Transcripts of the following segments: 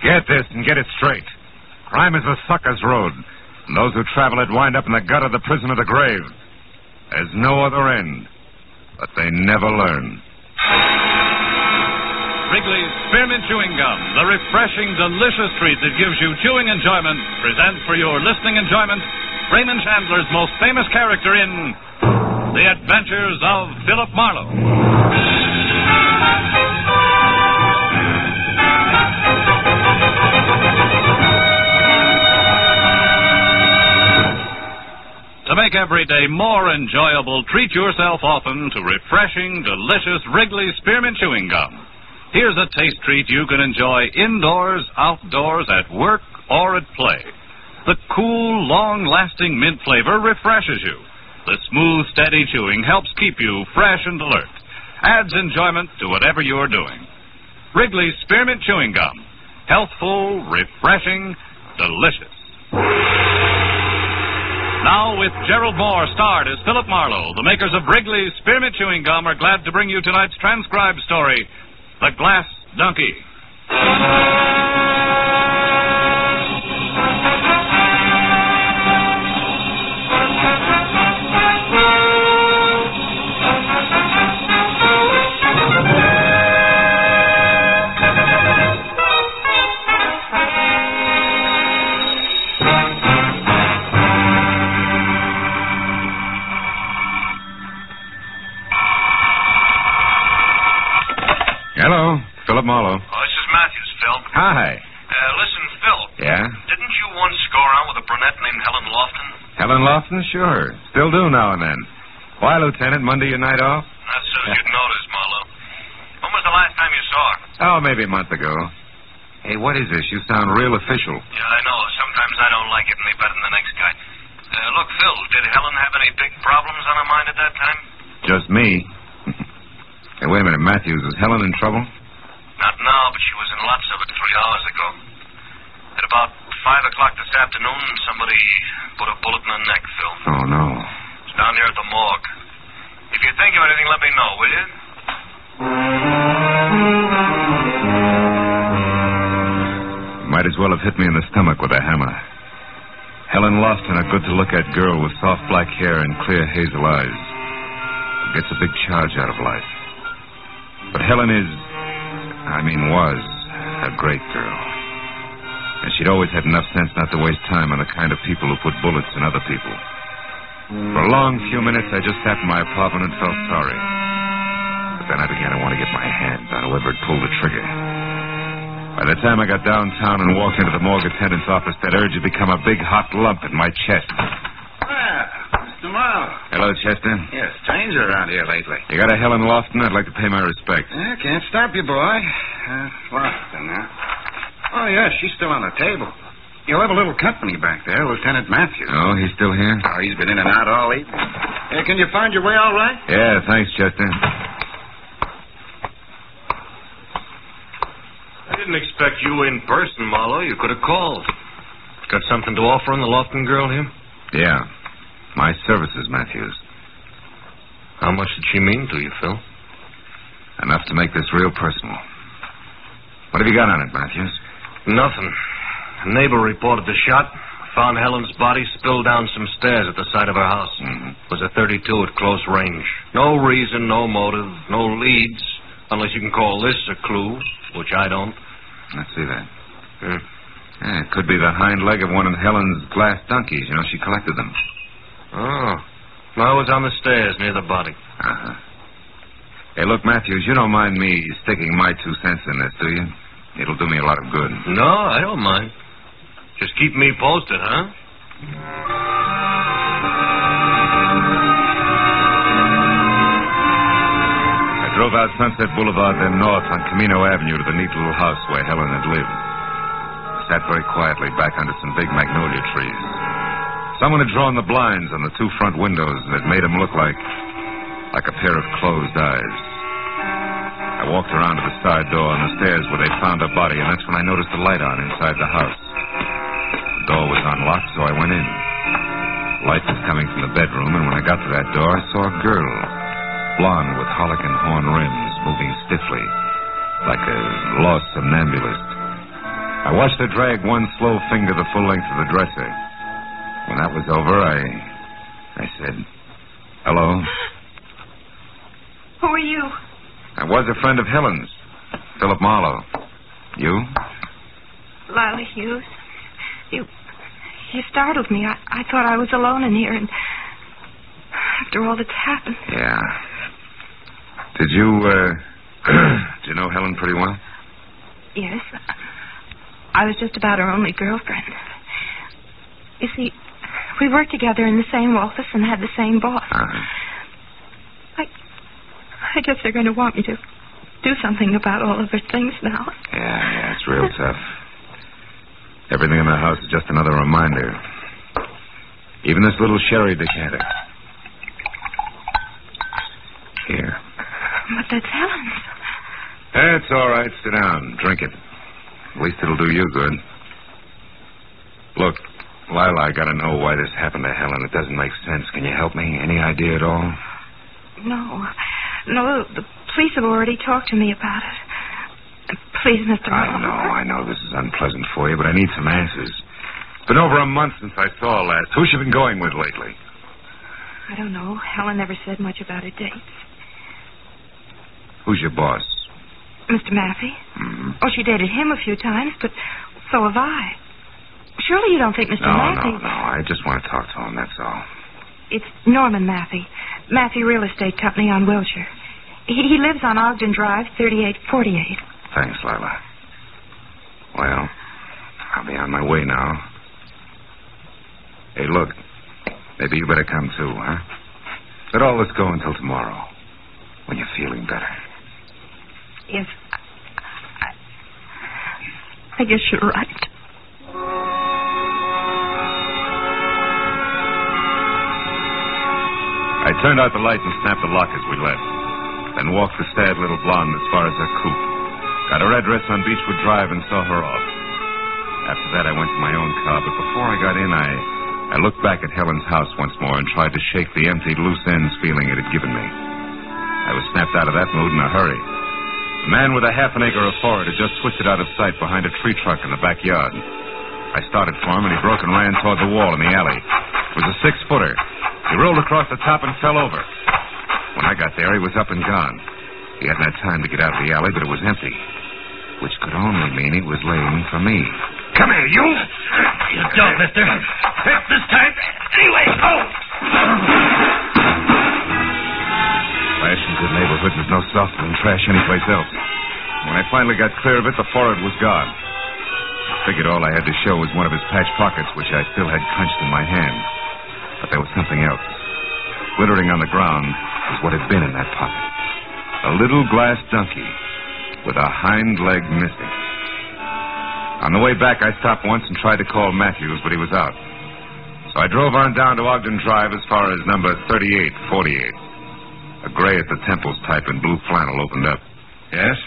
Get this and get it straight. Crime is a sucker's road, and those who travel it wind up in the gut of the prison of the grave. There's no other end, but they never learn. Wrigley's Spearmint Chewing Gum, the refreshing, delicious treat that gives you chewing enjoyment, presents for your listening enjoyment Raymond Chandler's most famous character in The Adventures of Philip Marlowe. To make every day more enjoyable, treat yourself often to refreshing, delicious Wrigley's Spearmint Chewing Gum. Here's a taste treat you can enjoy indoors, outdoors, at work, or at play. The cool, long-lasting mint flavor refreshes you. The smooth, steady chewing helps keep you fresh and alert. Adds enjoyment to whatever you're doing. Wrigley's Spearmint Chewing Gum. Healthful, refreshing, delicious. Now, with Gerald Moore starred as Philip Marlowe, the makers of Wrigley's Spearmint Chewing Gum are glad to bring you tonight's transcribed story, The Glass Donkey. Hello, Philip Marlowe. Oh, this is Mathews, Phil. Hi. Listen, Phil. Yeah? Didn't you once go around with a brunette named Helen Lawton? Helen Lawton? Sure. Still do now and then. Why, Lieutenant? Monday your night off? Not so you'd notice, Marlowe. When was the last time you saw her? Oh, maybe a month ago. Hey, what is this? You sound real official. Yeah, I know. Sometimes I don't like it any better than the next guy. Look, Phil, did Helen have any big problems on her mind at that time? Just me. Hey, wait a minute, Mathews. Is Helen in trouble? Not now, but she was in lots of it 3 hours ago. At about 5 o'clock this afternoon, somebody put a bullet in her neck, Phil. Oh, no. It's down here at the morgue. If you think of anything, let me know, will you? Might as well have hit me in the stomach with a hammer. Helen Lawton, a good-to-look-at girl with soft black hair and clear hazel eyes. Gets a big charge out of life. But Helen was a great girl. And she'd always had enough sense not to waste time on the kind of people who put bullets in other people. For a long few minutes, I just sat in my apartment and felt sorry. But then I began to want to get my hands on whoever had pulled the trigger. By the time I got downtown and walked into the morgue attendant's office, that urge had become a big hot lump in my chest. Mr. Marlowe. Hello, Chester. Yes, trains are around here lately. You got a Helen Lawton? I'd like to pay my respects. Yeah, can't stop you, boy. Lawton, huh? Oh, yeah, she's still on the table. You'll have a little company back there, Lieutenant Mathews. Oh, he's still here? Oh, he's been in and out all evening. Can you find your way all right? Yeah, thanks, Chester. I didn't expect you in person, Marlowe. You could have called. Got something to offer on the Lawton girl here? Yeah. My services, Mathews. How much did she mean to you, Phil? Enough to make this real personal. What have you got on it, Mathews? Nothing. A neighbor reported the shot. Found Helen's body spilled down some stairs at the side of her house. Mm-hmm. It was a .32 at close range. No reason, no motive, no leads, unless you can call this a clue, which I don't. I see that. Yeah, it could be the hind leg of one of Helen's glass donkeys. You know, she collected them. Oh. I was on the stairs near the body. Uh-huh. Hey, look, Mathews, you don't mind me sticking my 2 cents in this, do you? It'll do me a lot of good. No, I don't mind. Just keep me posted, huh? I drove out Sunset Boulevard, then north on Camino Avenue to the neat little house where Helen had lived. I sat very quietly back under some big magnolia trees. Someone had drawn the blinds on the 2 front windows, and it made them look like a pair of closed eyes. I walked around to the side door on the stairs where they found her body, and that's when I noticed the light on inside the house. The door was unlocked, so I went in. Light was coming from the bedroom, and when I got to that door, I saw a girl, blonde with harlequin horn rims, moving stiffly, like a lost somnambulist. I watched her drag one slow finger the full length of the dresser. When that was over, I said, "Hello." Who are you? I was a friend of Helen's, Philip Marlowe. You? Lila Hughes. You startled me. I thought I was alone in here, and after all that's happened. Yeah. Did you, did you know Helen pretty well? Yes. I was just about her only girlfriend. You see, we worked together in the same office and had the same boss. I guess they're going to want me to do something about all of her things now. Yeah, it's real tough. Everything in the house is just another reminder. Even this little sherry decanter. Here. But that's Helen's. That's all right. Sit down. Drink it. At least it'll do you good. Look, Lila, I gotta know why this happened to Helen. It doesn't make sense. Can you help me? Any idea at all? No, the police have already talked to me about it. Please, Mr. Marlowe. I know this is unpleasant for you, but I need some answers. It's been over a month since I saw her last. Who's she been going with lately? I don't know. Helen never said much about her dates. Who's your boss? Mr. Mathews. Mm-hmm. Oh, she dated him a few times, but so have I. Surely you don't think Mr. Mathews... No. I just want to talk to him, that's all. It's Norman Mathews. Mathews Real Estate Company on Wilshire. He lives on Ogden Drive, 3848. Thanks, Lila. Well, I'll be on my way now. Hey, look. Maybe you better come too, huh? Let all this go until tomorrow, when you're feeling better. Yes. I guess you're right. I turned out the light and snapped the lock as we left. Then walked the sad little blonde as far as her coupe. Got her address on Beechwood Drive and saw her off. After that, I went to my own car, but before I got in, I looked back at Helen's house once more and tried to shake the empty, loose ends feeling it had given me. I was snapped out of that mood in a hurry. The man with a half an acre of forage had just twisted out of sight behind a tree trunk in the backyard. I started for him, and he broke and ran toward the wall in the alley. It was a 6-footer. He rolled across the top and fell over. When I got there, he was up and gone. He hadn't had time to get out of the alley, but it was empty, which could only mean he was laying for me. Come here, you! You don't, mister. This time. Anyway, go! Trash in good neighborhoods is no softer than trash anyplace else. When I finally got clear of it, the forehead was gone. I figured all I had to show was one of his patch pockets, which I still had clenched in my hand. But there was something else. Glittering on the ground was what had been in that pocket. A little glass donkey with a hind leg missing. On the way back, I stopped once and tried to call Mathews, but he was out. So I drove on down to Ogden Drive as far as number 3848. A gray at the temples type in blue flannel opened up. Yes?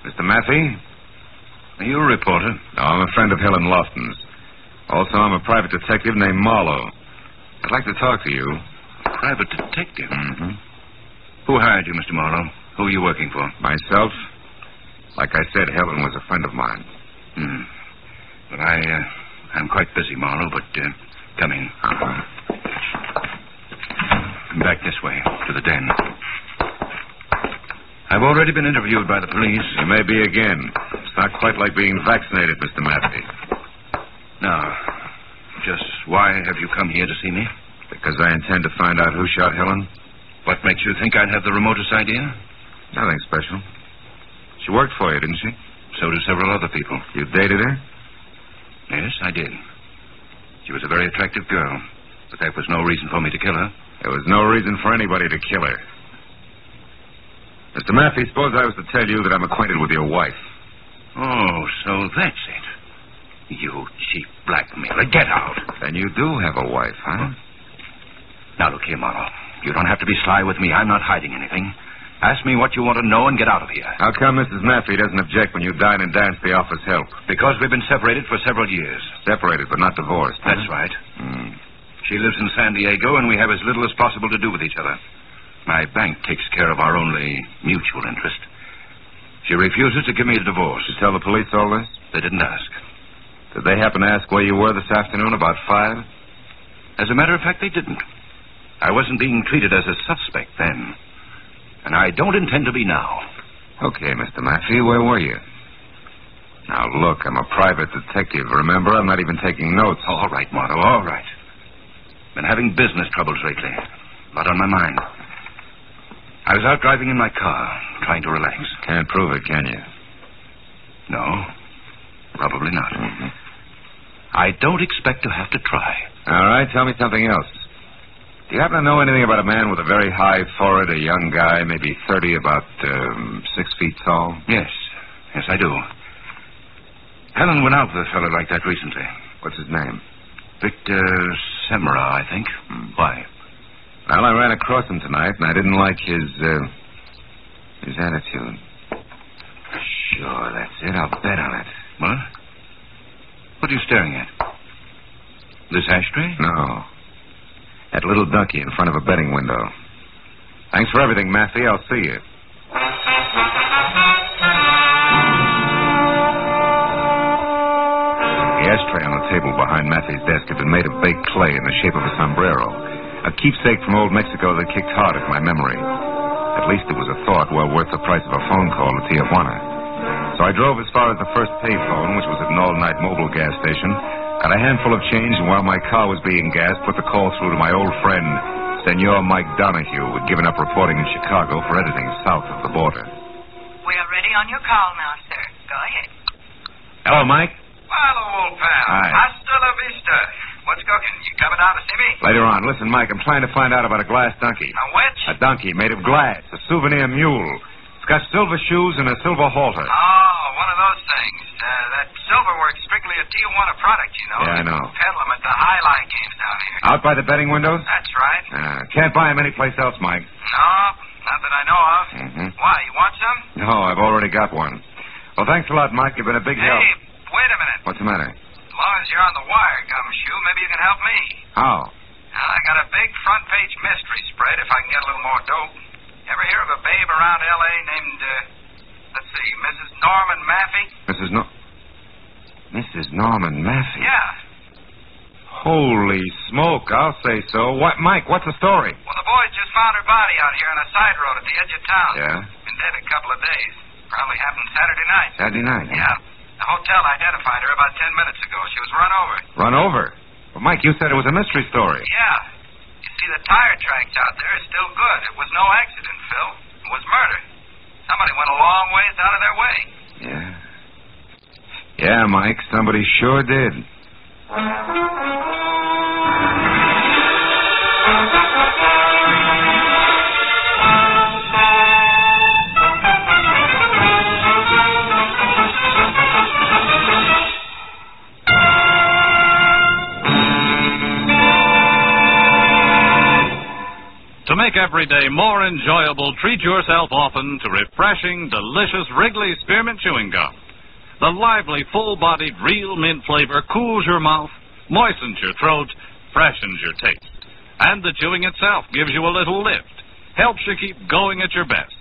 Mr. Mathews? Are you a reporter? No, I'm a friend of Helen Lawton's. Also, I'm a private detective named Marlowe. I'd like to talk to you. Private detective? Mm-hmm. Who hired you, Mr. Marlowe? Who are you working for? Myself. Like I said, Helen was a friend of mine. But I'm quite busy, Marlowe, but come in. Come back this way, to the den. I've already been interviewed by the police. You may be again. It's not quite like being vaccinated, Mr. Mathews. Now, just why have you come here to see me? Because I intend to find out who shot Helen. What makes you think I'd have the remotest idea? Nothing special. She worked for you, didn't she? So do several other people. You dated her? Yes, I did. She was a very attractive girl, but that was no reason for me to kill her. There was no reason for anybody to kill her. Mr. Mathews, suppose I was to tell you that I'm acquainted with your wife. Oh, so that's it. You cheap blackmailer. Get out. Then you do have a wife, huh? Now, look here, Marlowe. You don't have to be sly with me. I'm not hiding anything. Ask me what you want to know and get out of here. How come Mrs. Mathews doesn't object when you dine and dance the office help? Because we've been separated for several years. Separated, but not divorced. That's right. She lives in San Diego, and we have as little as possible to do with each other. My bank takes care of our only mutual interest. She refuses to give me a divorce. Did you tell the police all this? They didn't ask. Did they happen to ask where you were this afternoon about 5? As a matter of fact, they didn't. I wasn't being treated as a suspect then. And I don't intend to be now. Okay, Mr. Matthews, where were you? Now, look, I'm a private detective. Remember, I'm not even taking notes. All right, Marlowe, all right. Been having business troubles lately. A lot on my mind. I was out driving in my car, trying to relax. Can't prove it, can you? No, probably not. I don't expect to have to try. All right, tell me something else. Do you happen to know anything about a man with a very high forehead, a young guy, maybe 30, about 6 feet tall? Yes, I do. Helen went out with a fellow like that recently. What's his name? Victor Semra, I think. Why? Well, I ran across him tonight, and I didn't like his attitude. Sure, that's it. I'll bet on it. What? What are you staring at? This ashtray? No. That little donkey in front of a betting window. Thanks for everything, Matthew. I'll see you. The ashtray on the table behind Matthew's desk had been made of baked clay in the shape of a sombrero. A keepsake from old Mexico that kicked hard at my memory. At least it was a thought well worth the price of a phone call to Tijuana. So I drove as far as the first payphone, which was at an all-night mobile gas station, got a handful of change, and while my car was being gassed, put the call through to my old friend, Senor Mike Donahue, who had given up reporting in Chicago for anything south of the border. We are ready on your call now, sir. Go ahead. Hello, Mike. Hello, old pal. Hi. Hasta la vista. What's cooking? You coming down to see me? Later on. Listen, Mike, I'm trying to find out about a glass donkey. A which? A donkey made of glass, a souvenir mule. It's got silver shoes and a silver halter. Oh, one of those things. That silverwork's strictly a Tijuana product, you know. Yeah, I know. Peddle them at the highlight games down here. Out by the betting windows? That's right. Can't buy them anyplace else, Mike. No, not that I know of. Why, you want some? No, I've already got one. Well, thanks a lot, Mike. You've been a big help. Hey, wait a minute. What's the matter? As long as you're on the wire, Gumshoe, maybe you can help me. How? Well, I got a big front-page mystery spread if I can get a little more dope. Ever hear of a babe around L.A. named, let's see, Mrs. Norman Maffey? Mrs. Norman Maffey? Yeah. Holy smoke, I'll say so. What, Mike, what's the story? Well, the boys just found her body out here on a side road at the edge of town. Yeah? Been dead a couple of days. Probably happened Saturday night. Saturday night? Yeah. The hotel identified her about 10 minutes ago. She was run over. Run over? Well, Mike, you said it was a mystery story. Yeah. You see, the tire tracks out there are still good. It was no accident, Phil. It was murder. Somebody went a long ways out of their way. Yeah. Yeah, Mike, somebody sure did. To make every day more enjoyable, treat yourself often to refreshing, delicious Wrigley Spearmint Chewing Gum. The lively, full-bodied, real mint flavor cools your mouth, moistens your throat, freshens your taste. And the chewing itself gives you a little lift, helps you keep going at your best.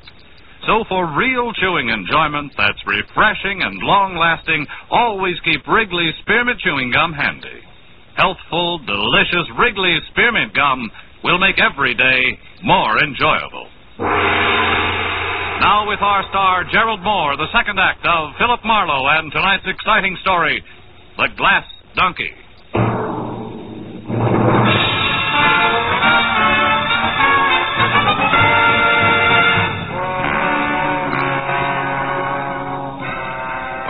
So for real chewing enjoyment that's refreshing and long-lasting, always keep Wrigley Spearmint Chewing Gum handy. Healthful, delicious Wrigley Spearmint Gum will make every day more enjoyable. Now with our star, Gerald Moore, the second act of Philip Marlowe and tonight's exciting story, The Glass Donkey.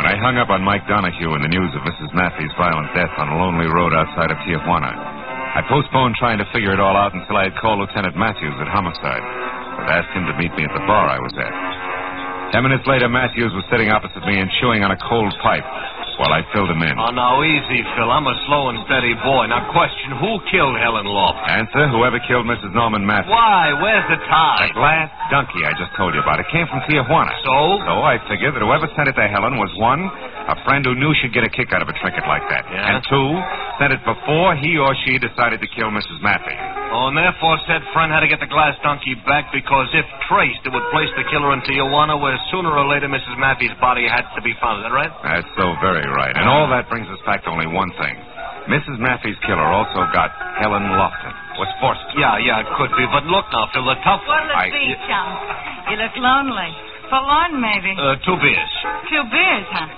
When I hung up on Mike Donahue in the news of Mrs. Mathews' violent death on a lonely road outside of Tijuana, I postponed trying to figure it all out until I had called Lieutenant Mathews at Homicide. I'd asked him to meet me at the bar I was at. 10 minutes later, Mathews was sitting opposite me and chewing on a cold pipe while I filled him in. Oh, now, easy, Phil. I'm a slow and steady boy. Now, question, who killed Helen Lawton? Answer, whoever killed Mrs. Norman Mathews. Why? Where's the tie? The glass donkey I just told you about. It came from Tijuana. So? So I figured that whoever sent it to Helen was, one, a friend who knew she'd get a kick out of a trinket like that. Yeah? And two, sent it before he or she decided to kill Mrs. Mathews. Oh, and therefore said friend had to get the glass donkey back because if traced, it would place the killer in Tijuana where sooner or later Mrs. Mathews' body had to be found. Is that right? That's so very right. And all that brings us back to only one thing. Mrs. Mathews' killer also got Helen Lawton. Was forced to. Yeah, it could be. But look now, Phil, the tough... What'll it be, chum? You look lonely. Forlorn, maybe. 2 beers. 2 beers, huh?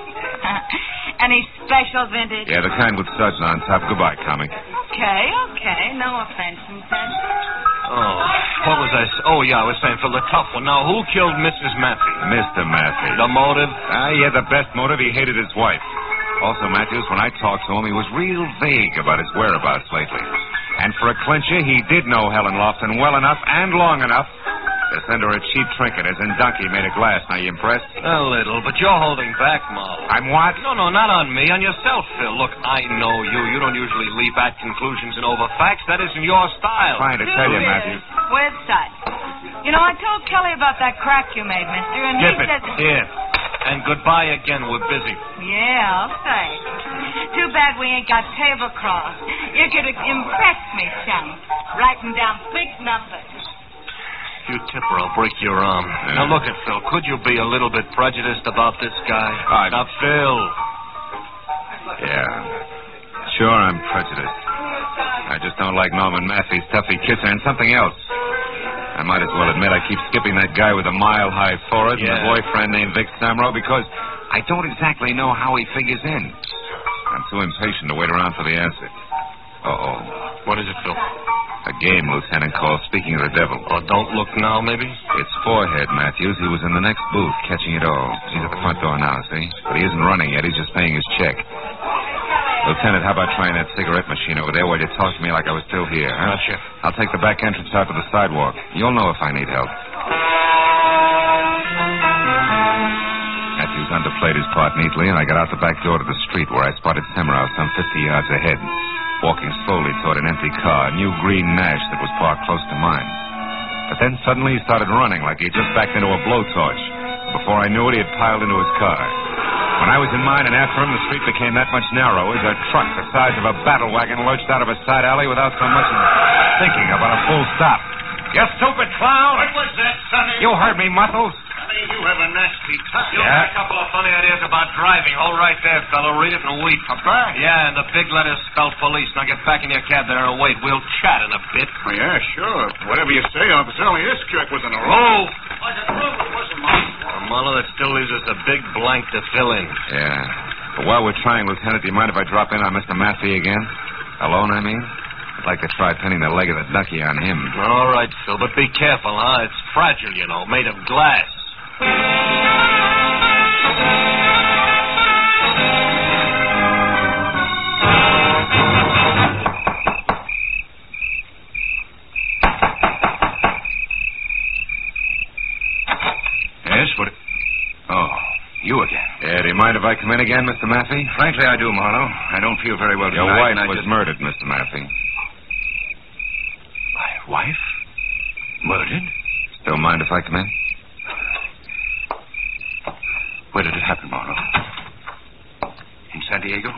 Any special vintage? Yeah, the kind with studs on top. Goodbye, comic. Okay. No offense intended. Oh, what was I... Oh, yeah, I was saying, Phil, the tough one. Now, who killed Mrs. Mathews? Mr. Mathews. The motive? He had the best motive. He hated his wife. Also, Mathews, when I talked to him, he was real vague about his whereabouts lately. And for a clincher, he did know Helen Lawton well enough and long enough to send her a cheap trinket, as in Donkey made a glass. Now, you impressed? A little, but you're holding back, Marlowe. I'm what? No, not on me. On yourself, Phil. Look, I know you. You don't usually leap at conclusions and over facts. That isn't your style. Trying to tell you, Mathews. Where's Sutch? You know, I told Kelly about that crack you made, mister, and Give he says... Here. And goodbye again. We're busy. Yeah, I'll say. Too bad we ain't got tablecloths. You could have impressed me, chum. Writing down big numbers. You tip her, I'll break your arm. Yeah. Now, look at Phil. Could you be a little bit prejudiced about this guy? Now, Phil. Yeah. Sure, I'm prejudiced. I just don't like Norman Mathews' toughy kisser and something else. I might as well admit I keep skipping that guy with a mile-high forehead and a boyfriend named Vic Samro because I don't exactly know how he figures in. I'm too impatient to wait around for the answer. Uh-oh. What is it, Phil? A game Lieutenant called Speaking of the Devil. Oh, don't look now, maybe? It's Forehead, Mathews. He was in the next booth catching it all. He's at the front door now, see? But he isn't running yet. He's just paying his check. Lieutenant, how about trying that cigarette machine over there while you talk to me like I was still here, huh? Gotcha. I'll take the back entrance out to the sidewalk. You'll know if I need help. Mathews underplayed his part neatly, and I got out the back door to the street where I spotted Semrau some 50 yards ahead, walking slowly toward an empty car, a new green Nash that was parked close to mine. But then suddenly he started running like he had just backed into a blowtorch. Before I knew it, he had piled into his car. When I was in mine and after him, the street became that much narrower as a truck the size of a battle wagon lurched out of a side alley without so much as thinking about a full stop. You stupid clown! What was that, Sonny? You heard me, Muscles. Sonny, you have a nasty touch. You got a couple of funny ideas about driving. Hold right there, fellow. Read it and weep. Yeah, and the big letters spell police. Now get back in your cab there and wait. We'll chat in a bit. Oh, yeah, sure. Whatever you say, officer. Only this jerk was in a row. Oh! Was it true? It wasn't mine. Marlowe, that still leaves us a big blank to fill in. Yeah. But while we're trying, Lieutenant, do you mind if I drop in on Mr. Mathews again? Alone, I mean? I'd like to try pinning the leg of the ducky on him. All right, Phil, but be careful, huh? It's fragile, you know, made of glass. Yes, what... Oh, you again. Yeah, do you mind if I come in again, Mr. Mathews? Frankly, I do, Marlowe. I don't feel very well Your tonight. wife was murdered, Mr. Mathews. My wife? Murdered? Still mind if I come in? Where did it happen, Marlowe? In San Diego?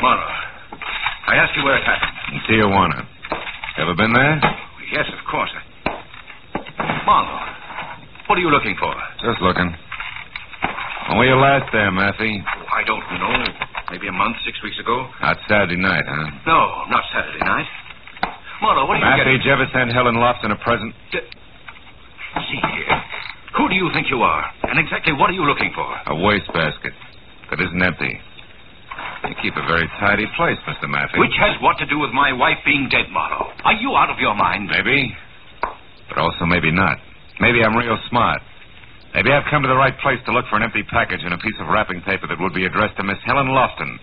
Marlowe, I asked you where it happened. In Tijuana. Ever been there? Yes, of course. Marlowe, what are you looking for? Just looking. When were you last there, Mathews? I don't know. Maybe a month, 6 weeks ago. Not Saturday night, huh? No, not Saturday night. Marlowe, what are you Mathews, did you ever send Helen Lawton a present? See here. Who do you think you are? And exactly what are you looking for? A wastebasket that isn't empty. You keep a very tidy place, Mr. Mathews. Which has what to do with my wife being dead, Marlowe? Are you out of your mind? Maybe. But also maybe not. Maybe I'm real smart. Maybe I've come to the right place to look for an empty package and a piece of wrapping paper that would be addressed to Miss Helen Lawton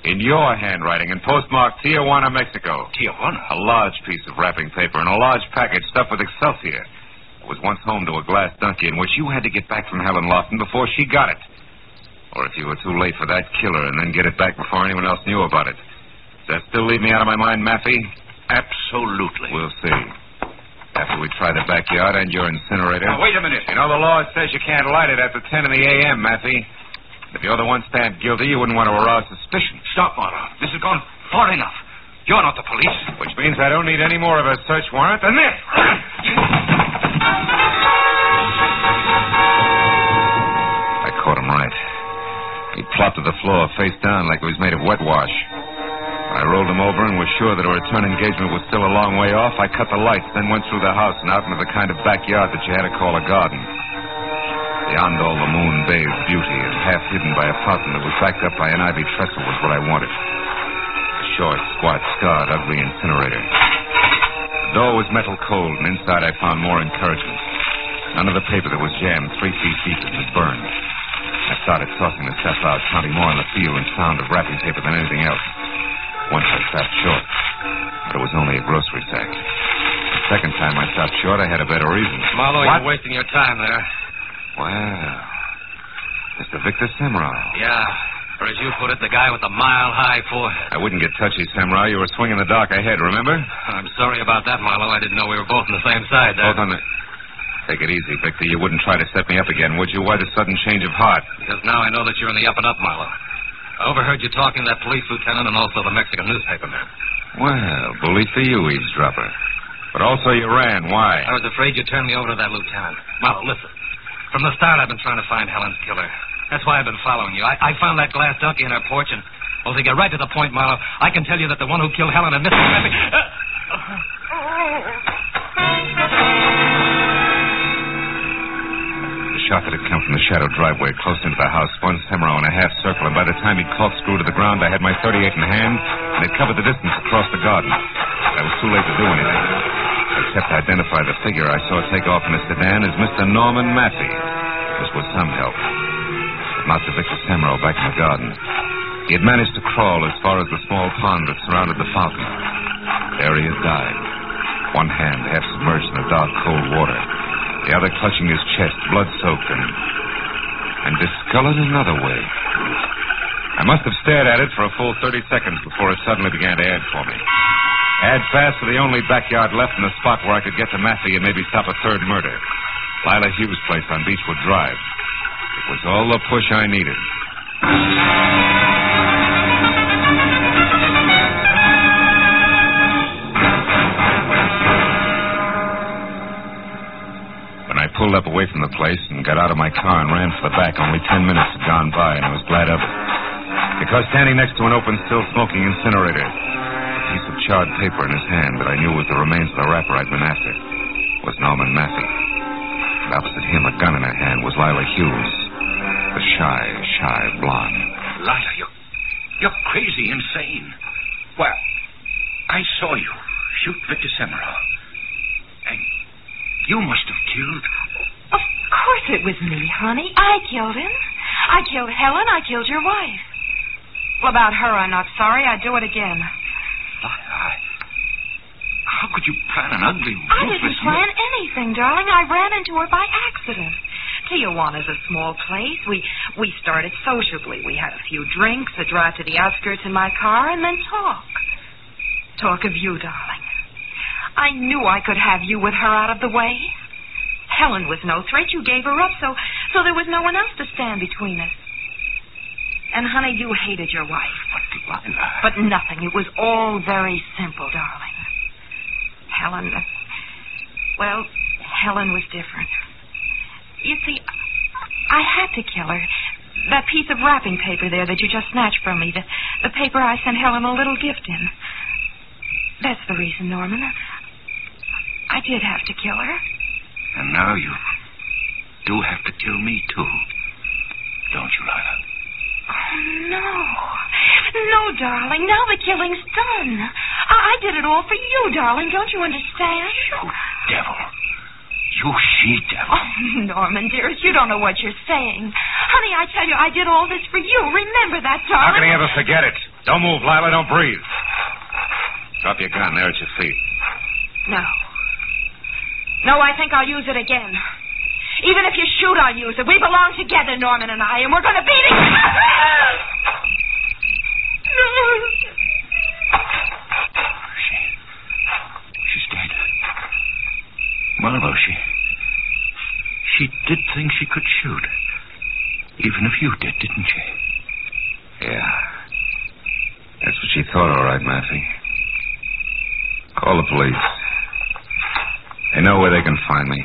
in your handwriting and postmarked Tijuana, Mexico. Tijuana? A large piece of wrapping paper and a large package stuffed with Excelsior. It was once home to a glass donkey in which you had to get back from Helen Lawton before she got it. Or if you were too late for that killer and then get it back before anyone else knew about it. Does that still leave me out of my mind, Mathews? Absolutely. We'll see. After we try the backyard and your incinerator. Now, wait a minute. You know, the law says you can't light it after 10 in the a.m., Mathews. If you're the one stamped guilty, you wouldn't want to arouse suspicion. Stop, Marlowe. This has gone far enough. You're not the police. Which means I don't need any more of a search warrant than this. I caught him right. He plopped to the floor, face down, like he was made of wet wash. When I rolled him over and was sure that a return engagement was still a long way off, I cut the lights, then went through the house and out into the kind of backyard that you had to call a garden. Beyond all the moon-bathed beauty and half hidden by a fountain that was backed up by an ivy trestle was what I wanted. A short, squat, scarred, ugly incinerator. The door was metal cold, and inside I found more encouragement. None of the paper that was jammed 3 feet deep was burned. I started tossing the stuff out, counting more on the feel and sound of wrapping paper than anything else. Once I stopped short, but it was only a grocery sack. The second time I stopped short, I had a better reason. Marlowe, you're wasting your time there. Well, Mr. Victor Semrau. Yeah, or as you put it, the guy with the mile-high forehead. I wouldn't get touchy, Semrau. You were swinging the dark ahead, remember? I'm sorry about that, Marlowe. I didn't know we were both on the same side there. Both on the... Take it easy, Victor. You wouldn't try to set me up again, would you? Why the sudden change of heart? Because now I know that you're in the up-and-up, Marlowe. I overheard you talking to that police lieutenant and also the Mexican newspaper man. Well, bully for you, eavesdropper. But also you ran. Why? I was afraid you'd turn me over to that lieutenant. Marlowe, listen. From the start, I've been trying to find Helen's killer. That's why I've been following you. I found that glass donkey in her porch, and, well, to get right to the point, Marlowe, I can tell you that the one who killed Helen and Mr. Mathews... The shot that had come from the shadowed driveway close into the house spun Semrau in a half circle, and by the time he'd corkscrewed to the ground, I had my .38 in hand, and it covered the distance across the garden. I was too late to do anything, except to identify the figure I saw take off in a sedan as Mr. Norman Mathews. This was some help. But not to Victor Semrau back in the garden. He had managed to crawl as far as the small pond that surrounded the fountain. There he had died. One hand half submerged in the dark, cold water. The other clutching his chest, blood-soaked, and discolored another way. I must have stared at it for a full 30 seconds before it suddenly began to add for me. Add fast to the only backyard left in the spot where I could get to Mathews and maybe stop a third murder. Lila Hughes' place on Beechwood Drive. It was all the push I needed. When I pulled up away from the place and got out of my car and ran for the back, only 10 minutes had gone by, and I was glad of it. Because standing next to an open, still-smoking incinerator, a piece of charred paper in his hand that I knew was the remains of the rapper I'd been after, was Norman Mathews. And opposite him, a gun in her hand, was Lila Hughes, the shy blonde. Lila, you're crazy, insane. Well, I saw you shoot Victor Semrau. And you must have killed... Of course it was me, honey. I killed him. I killed Helen. I killed your wife. Well, about her, I'm not sorry. I'd do it again. How could you plan an ugly, I ruthless... didn't plan anything, darling. I ran into her by accident. Tijuana's a small place. We started sociably. We had a few drinks, a drive to the outskirts in my car, and then talk. Talk of you, darling. I knew I could have you with her out of the way. Helen was no threat. You gave her up, so there was no one else to stand between us. And, honey, you hated your wife. But, Lila... But nothing. It was all very simple, darling. Helen was different. You see, I had to kill her. That piece of wrapping paper there that you just snatched from me, the paper I sent Helen a little gift in. That's the reason, Norman. I did have to kill her. And now you do have to kill me, too. Don't you, Lila? Oh, no. No, darling. Now the killing's done. I did it all for you, darling. Don't you understand? You devil. You she-devil. Oh, Norman, dearest, you don't know what you're saying. Honey, I tell you, I did all this for you. Remember that, darling. How can he ever forget it? Don't move, Lila. Don't breathe. Drop your gun there at your feet. No, I think I'll use it again. Even if you shoot, I'll use it. We belong together, Norman and I, and we're going to beat it. She's dead. Marlowe, she did think she could shoot. Even if you did, didn't she? Yeah. That's what she thought, all right, Mathews. Call the police. They know where they can find me.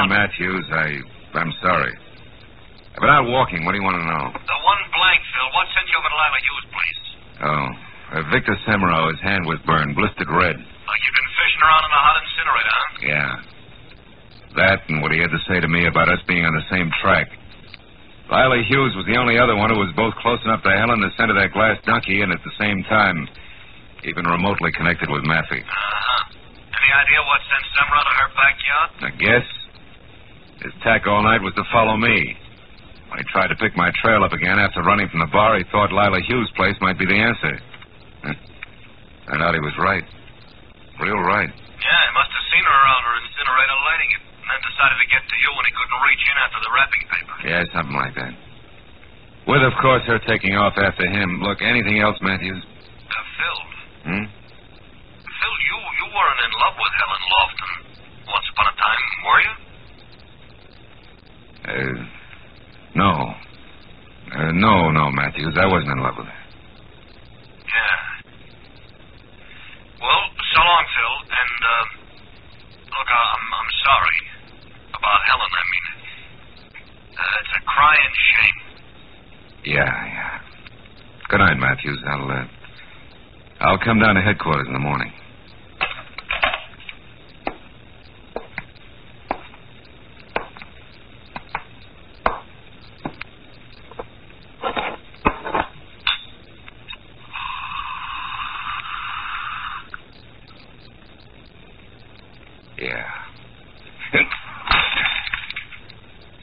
Mathews, I'm sorry. I've been out walking. What do you want to know? The one blank, Phil. What sent you over to Lila Hughes' place? Oh, Victor Semero, his hand was burned, blistered red. You've been fishing around in a hot incinerator, huh? Yeah. That and what he had to say to me about us being on the same track. Lila Hughes was the only other one who was both close enough to Helen to send her that glass donkey and at the same time even remotely connected with Mathews. Any idea what sent Semero to her backyard? I guess. His tack all night was to follow me. When he tried to pick my trail up again after running from the bar, he thought Lila Hughes' place might be the answer. Turned out he was right. Real right. Yeah, he must have seen her around her incinerator lighting it, and then decided to get to you when he couldn't reach in after the wrapping paper. Yeah, something like that. With, of course, her taking off after him. Look, anything else, Mathews? Phil. Phil, you weren't in love with Helen Lawton once upon a time, were you? No, Mathews. I wasn't in love with her. Yeah. Well, so long, Phil. And, look, I'm sorry about Helen, I mean. It's a crying shame. Yeah. Good night, Mathews. I'll come down to headquarters in the morning.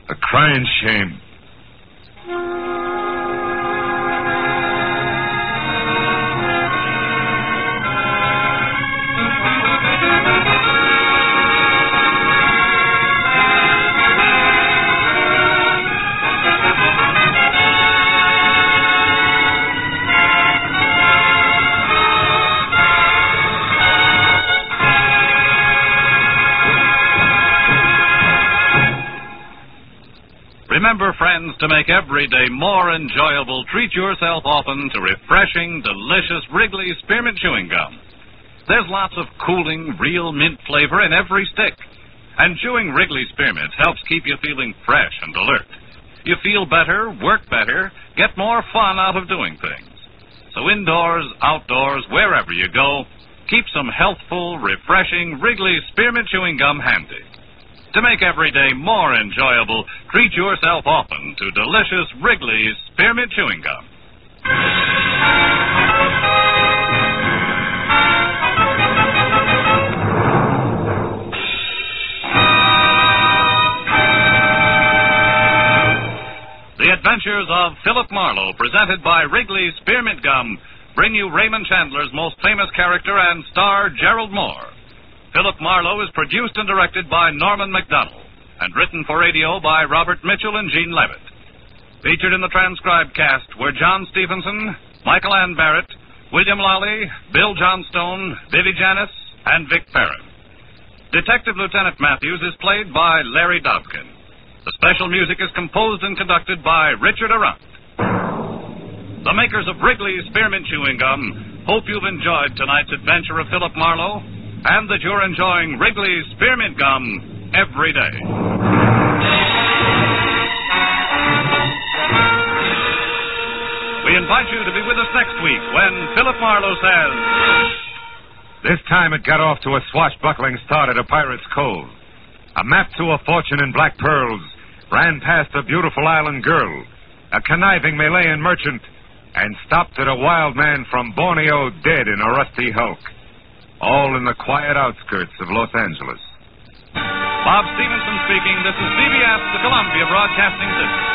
A crying shame. Remember, friends, to make every day more enjoyable, treat yourself often to refreshing, delicious Wrigley Spearmint Chewing Gum. There's lots of cooling, real mint flavor in every stick. And chewing Wrigley Spearmints helps keep you feeling fresh and alert. You feel better, work better, get more fun out of doing things. So indoors, outdoors, wherever you go, keep some healthful, refreshing Wrigley Spearmint Chewing Gum handy. To make every day more enjoyable, treat yourself often to delicious Wrigley's Spearmint Chewing Gum. The Adventures of Philip Marlowe, presented by Wrigley's Spearmint Gum, bring you Raymond Chandler's most famous character and star, Gerald Moore. Philip Marlowe is produced and directed by Norman MacDonald and written for radio by Robert Mitchell and Gene Levitt. Featured in the transcribed cast were John Stevenson, Michael Ann Barrett, William Lawley, Bill Johnstone, Vivi Janis, and Vic Perrin. Detective Lieutenant Mathews is played by Larry Dobkin. The special music is composed and conducted by Richard Arant. The makers of Wrigley's Spearmint Chewing Gum hope you've enjoyed tonight's adventure of Philip Marlowe, and that you're enjoying Wrigley's Spearmint Gum every day. We invite you to be with us next week when Philip Marlowe says... This time it got off to a swashbuckling start at a pirate's cove. A map to a fortune in black pearls ran past a beautiful island girl, a conniving Malayan merchant, and stopped at a wild man from Borneo dead in a rusty hulk. All in the quiet outskirts of Los Angeles. Bob Stevenson speaking. This is CBS, the Columbia Broadcasting System.